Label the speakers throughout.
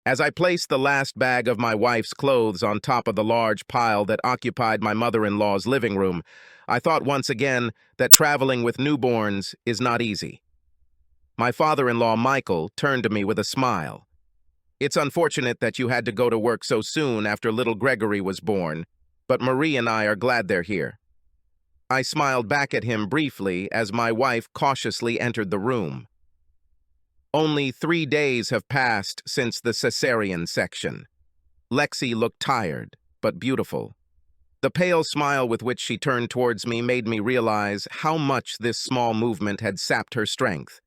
Speaker 1: As I placed the last bag of my wife's clothes on top of the large pile that occupied my mother-in-law's living room, I thought once again that traveling with newborns is not easy. My father-in-law, Michael, turned to me with a smile. "It's unfortunate that you had to go to work so soon after little Gregory was born, but Marie and I are glad they're here." I smiled back at him briefly as my wife cautiously entered the room. Only 3 days have passed since the cesarean section. Lexi looked tired, but beautiful. The pale smile with which she turned towards me made me realize how much this small movement had sapped her strength.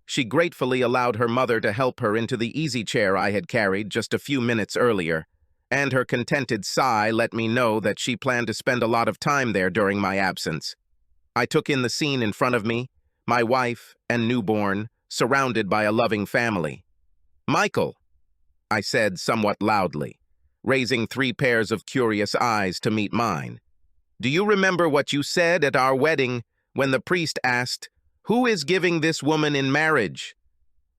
Speaker 1: She gratefully allowed her mother to help her into the easy chair I had carried just a few minutes earlier, and her contented sigh let me know that she planned to spend a lot of time there during my absence. I took in the scene in front of me, my wife and newborn, surrounded by a loving family. "Michael," I said somewhat loudly, raising 3 pairs of curious eyes to meet mine. "Do you remember what you said at our wedding when the priest asked, 'Who is giving this woman in marriage?'"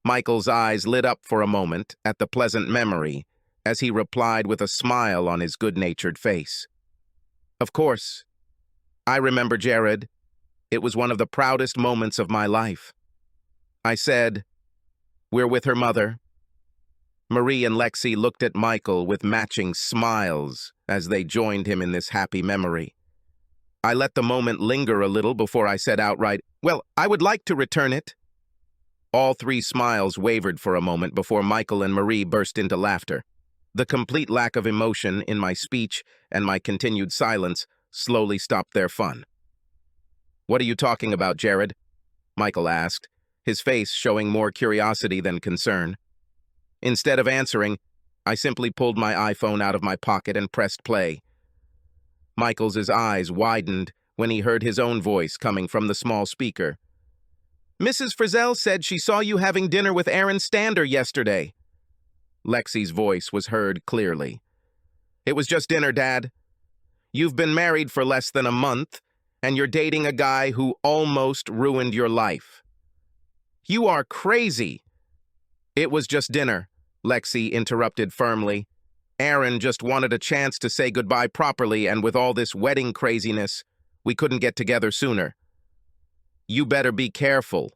Speaker 1: Michael's eyes lit up for a moment at the pleasant memory as he replied with a smile on his good-natured face. "Of course. I remember, Jared. It was one of the proudest moments of my life." I said, "We're with her mother." Marie and Lexi looked at Michael with matching smiles as they joined him in this happy memory. I let the moment linger a little before I said outright, "Well, I would like to return it." All 3 smiles wavered for a moment before Michael and Marie burst into laughter. The complete lack of emotion in my speech and my continued silence slowly stopped their fun. "What are you talking about, Jared?" Michael asked, his face showing more curiosity than concern. Instead of answering, I simply pulled my iPhone out of my pocket and pressed play. Michael's eyes widened when he heard his own voice coming from the small speaker. "Mrs. Frizzell said she saw you having dinner with Aaron Stander yesterday." Lexi's voice was heard clearly. "It was just dinner, Dad. You've been married for less than a month, and you're dating a guy who almost ruined your life." "You are crazy." "It was just dinner," Lexi interrupted firmly. "Aaron just wanted a chance to say goodbye properly, and with all this wedding craziness, we couldn't get together sooner." "You better be careful,"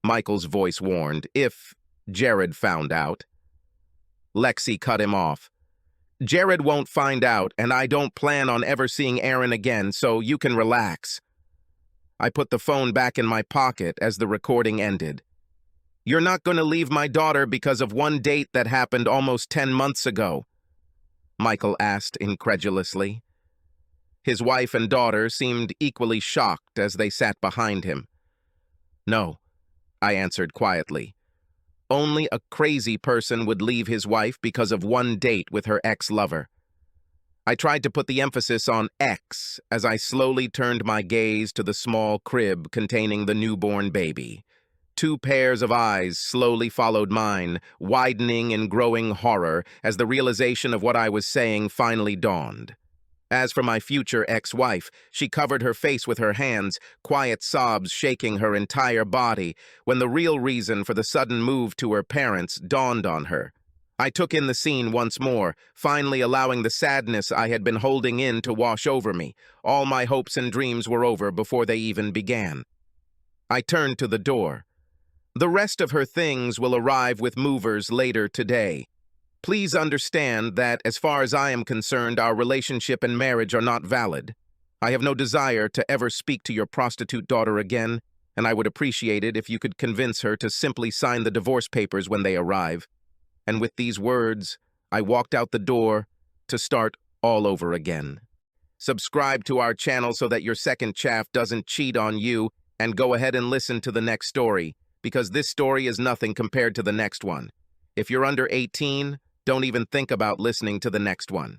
Speaker 1: Michael's voice warned, "if Jared found out." Lexi cut him off. "Jared won't find out, and I don't plan on ever seeing Aaron again, so you can relax." I put the phone back in my pocket as the recording ended. "You're not going to leave my daughter because of one date that happened almost 10 months ago?" Michael asked incredulously. His wife and daughter seemed equally shocked as they sat behind him. "No," I answered quietly. "Only a crazy person would leave his wife because of one date with her ex-lover." I tried to put the emphasis on ex as I slowly turned my gaze to the small crib containing the newborn baby. 2 pairs of eyes slowly followed mine, widening in growing horror as the realization of what I was saying finally dawned. As for my future ex-wife, she covered her face with her hands, quiet sobs shaking her entire body, when the real reason for the sudden move to her parents dawned on her. I took in the scene once more, finally allowing the sadness I had been holding in to wash over me. All my hopes and dreams were over before they even began. I turned to the door. "The rest of her things will arrive with movers later today. Please understand that, as far as I am concerned, our relationship and marriage are not valid. I have no desire to ever speak to your prostitute daughter again, and I would appreciate it if you could convince her to simply sign the divorce papers when they arrive." And with these words, I walked out the door to start all over again. Subscribe to our channel so that your second chaff doesn't cheat on you, and go ahead and listen to the next story, because this story is nothing compared to the next one. If you're under 18, don't even think about listening to the next one.